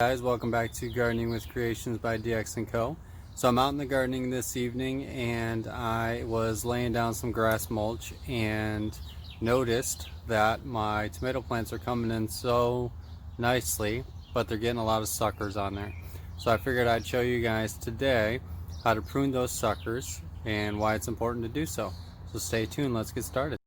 Guys, welcome back to Gardening with Creations by DX & Co. So I'm out in the gardening this evening and I was laying down some grass mulch and noticed that my tomato plants are coming in so nicely, but they're getting a lot of suckers on there. So I figured I'd show you guys today how to prune those suckers and why it's important to do so. So stay tuned, let's get started.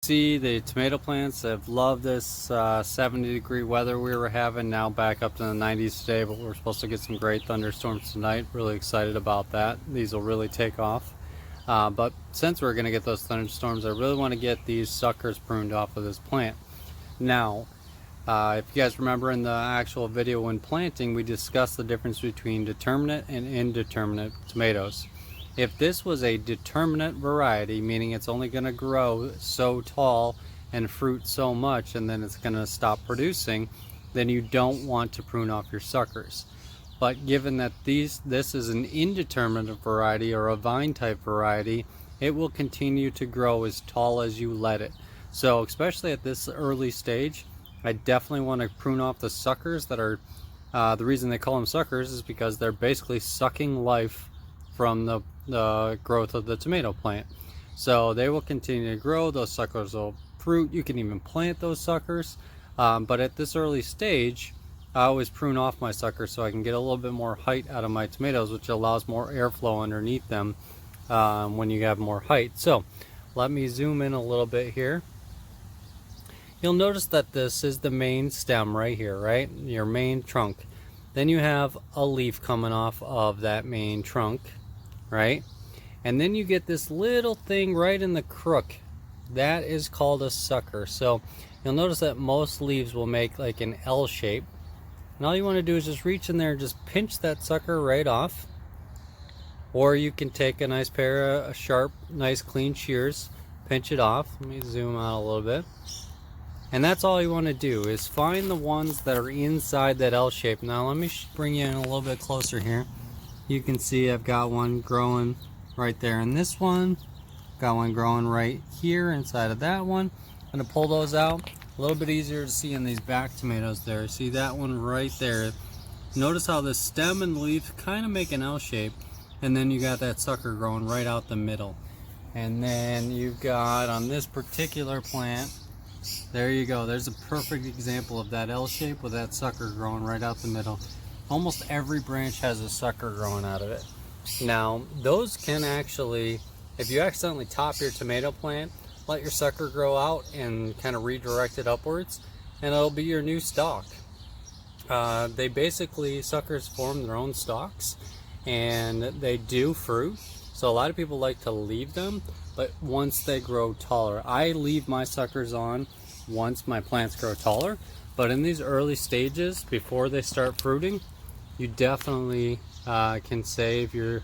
See, the tomato plants have loved this 70-degree weather we were having. Now back up to the 90s today, but we're supposed to get some great thunderstorms tonight. Really excited about that. These will really take off. But since we're going to get those thunderstorms, I really want to get these suckers pruned off of this plant. Now, if you guys remember in the actual video when planting, we discussed the difference between determinate and indeterminate tomatoes. If this was a determinate variety, meaning it's only going to grow so tall and fruit so much and then it's going to stop producing, then you don't want to prune off your suckers. But given that this is an indeterminate variety or a vine type variety, it will continue to grow as tall as you let it. So especially at this early stage, I definitely want to prune off the suckers that are, the reason they call them suckers is because they're basically sucking life from the growth of the tomato plant. So they will continue to grow, those suckers will fruit, you can even plant those suckers, but at this early stage I always prune off my suckers so I can get a little bit more height out of my tomatoes, which allows more airflow underneath them when you have more height. So let me zoom in a little bit here. You'll notice that this is the main stem right here, right? Your main trunk. Then you have a leaf coming off of that main trunk, right? And then you get this little thing right in the crook. That is called a sucker. So you'll notice that most leaves will make like an L shape. And all you want to do is just reach in there and just pinch that sucker right off. Or you can take a nice pair of sharp, nice clean shears, pinch it off. Let me zoom out a little bit. And that's all you want to do is find the ones that are inside that L shape. Now let me bring you in a little bit closer here. You can see I've got one growing right there in this one. Got one growing right here inside of that one. I'm going to pull those out. A little bit easier to see in these back tomatoes there. See that one right there. Notice how the stem and the leaf kind of make an L shape. And then you got that sucker growing right out the middle. And then you've got on this particular plant, there you go. There's a perfect example of that L shape with that sucker growing right out the middle. Almost every branch has a sucker growing out of it. Now, those can actually, if you accidentally top your tomato plant, let your sucker grow out and kind of redirect it upwards, and it'll be your new stalk. They basically, suckers form their own stalks, and they do fruit. So a lot of people like to leave them, but once they grow taller, I leave my suckers on once my plants grow taller. But in these early stages, before they start fruiting, you definitely can save your,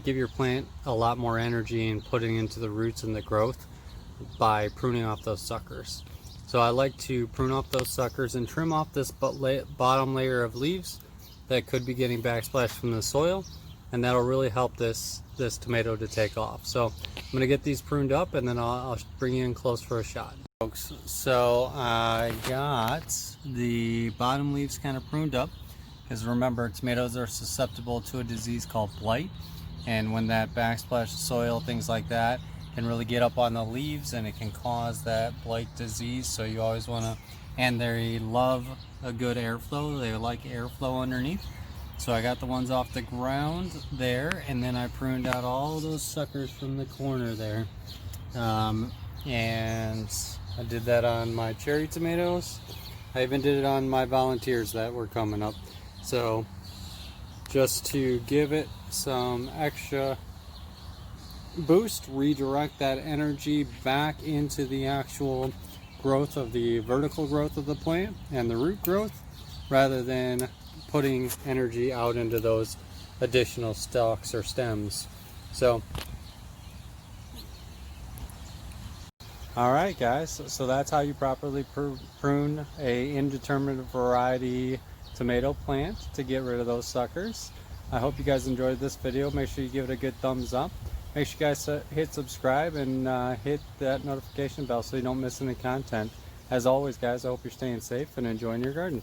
give your plant a lot more energy and putting into the roots and the growth by pruning off those suckers. So I like to prune off those suckers and trim off this bottom layer of leaves that could be getting backsplash from the soil, and that'll really help this tomato to take off. So I'm going to get these pruned up and then I'll bring you in close for a shot. Folks, so I got the bottom leaves kind of pruned up because remember, tomatoes are susceptible to a disease called blight, and when that backsplash soil, things like that, can really get up on the leaves and it can cause that blight disease. So you always want to, and they love a good airflow, they like airflow underneath. So I got the ones off the ground there, and then I pruned out all those suckers from the corner there. And I did that on my cherry tomatoes. I even did it on my volunteers that were coming up. So just to give it some extra boost, redirect that energy back into the actual growth of the vertical growth of the plant and the root growth, rather than putting energy out into those additional stalks or stems. So alright guys, so that's how you properly prune a indeterminate variety tomato plant to get rid of those suckers. I hope you guys enjoyed this video. Make sure you give it a good thumbs up. Make sure you guys hit subscribe and hit that notification bell so you don't miss any content. As always, guys, I hope you're staying safe and enjoying your garden.